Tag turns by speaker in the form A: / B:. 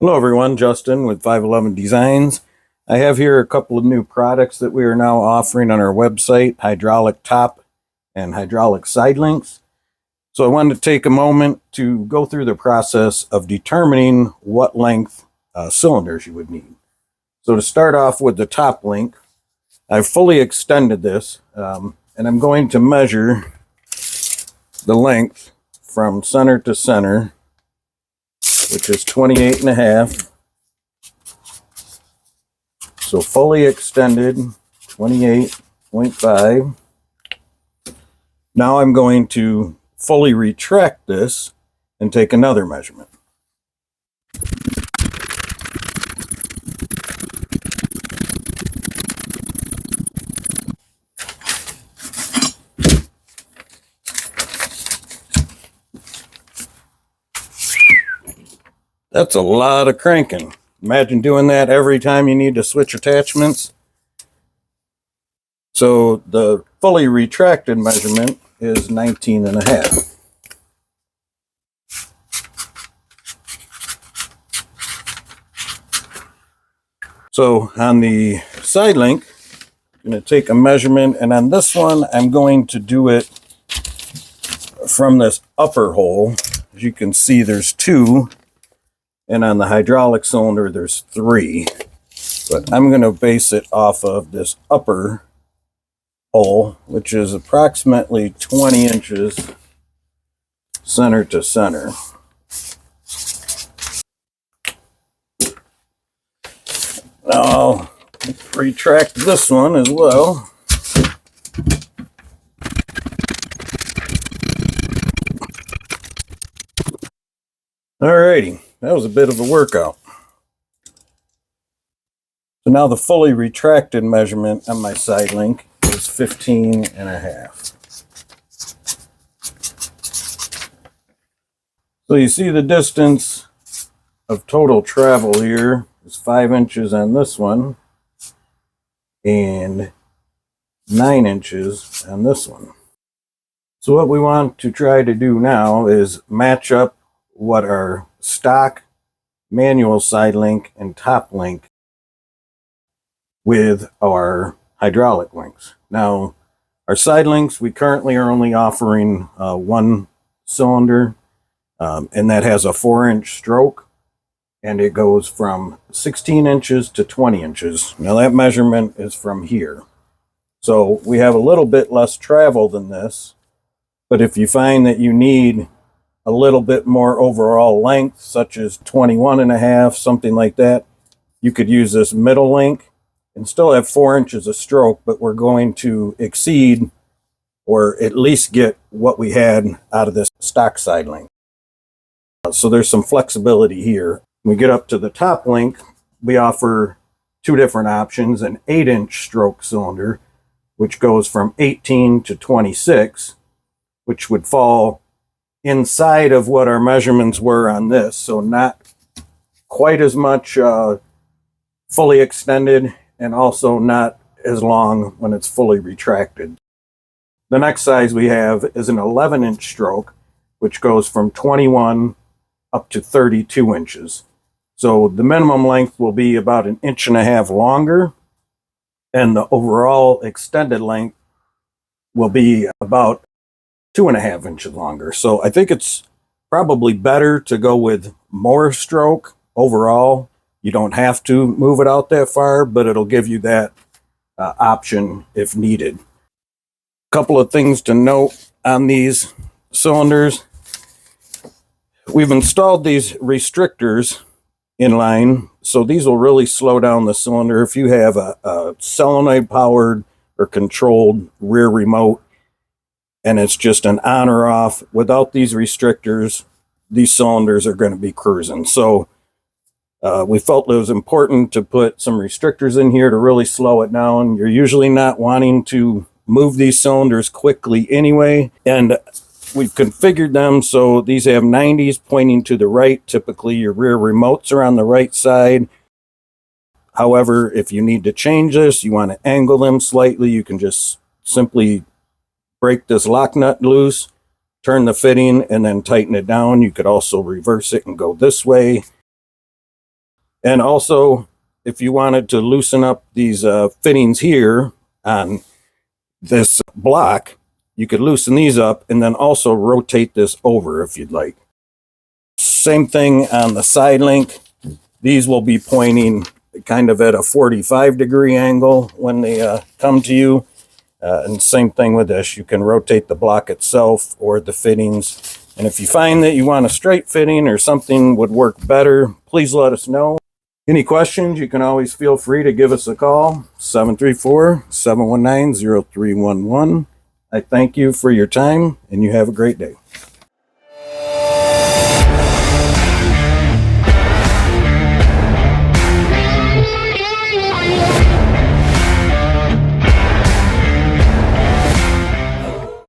A: Hello everyone, Justin with 511 Designs. I have here a couple of new products that we are now offering on our website, hydraulic top and hydraulic side links. So I wanted to take a moment to go through the process of determining what length cylinders you would need. So to start off with the top link, I've fully extended this and I'm going to measure the length from center to center, which is 28 and a half. So fully extended, 28.5. Now I'm going to fully retract this and take another measurement. That's a lot of cranking. Imagine doing that every time you need to switch attachments. So the fully retracted measurement is 19 and a half. So on the side link, I'm going to take a measurement, and on this one, I'm going to do it from this upper hole. As you can see, there's two. And on the hydraulic cylinder, there's three. But I'm going to base it off of this upper hole, which is approximately 20 inches center to center. Now I'll retract this one as well. Alrighty. That was a bit of a workout. So now the fully retracted measurement on my side link is 15 and a half. So you see the distance of total travel here is 5 inches on this one and 9 inches on this one. So what we want to try to do now is match up what our stock manual side link and top link with our hydraulic links. Now, our side links, we currently are only offering one cylinder, and that has a 4-inch stroke, and it goes from 16 inches to 20 inches. Now that measurement is from here. So we have a little bit less travel than this, but if you find that you need a little bit more overall length, such as 21 and a half, something like that, you could use this middle link and still have 4 inches of stroke, but we're going to exceed or at least get what we had out of this stock side link. So there's some flexibility here. When we get up to the top link, we offer two different options: an 8-inch stroke cylinder, which goes from 18 to 26, which would fall inside of what our measurements were on this, so not quite as much fully extended, and also not as long when it's fully retracted. The next size we have is an 11-inch stroke, which goes from 21 up to 32 inches. So the minimum length will be about 1.5 inches longer, and the overall extended length will be about 2.5 inches longer. So I think it's probably better to go with more stroke overall. You don't have to move it out that far, but it'll give you that option if needed. A couple of things to note on these cylinders. We've installed these restrictors in line, so these will really slow down the cylinder. If you have a solenoid powered or controlled rear remote, and it's just an on or off, without these restrictors, these cylinders are going to be cruising. So we felt it was important to put some restrictors in here to really slow it down. You're usually not wanting to move these cylinders quickly anyway, and we've configured them so these have 90s pointing to the right. Typically your rear remotes are on the right side. However, if you need to change this, you want to angle them slightly, you can just simply break this lock nut loose, turn the fitting, and then tighten it down. You could also reverse it and go this way. And also, if you wanted to loosen up these fittings here on this block, you could loosen these up and then also rotate this over if you'd like. Same thing on the side link. These will be pointing kind of at a 45-degree angle when they come to you. And same thing with this. You can rotate the block itself or the fittings. And if you find that you want a straight fitting or something would work better, please let us know. Any questions, you can always feel free to give us a call, 734-719-0311. I thank you for your time, and you have a great day.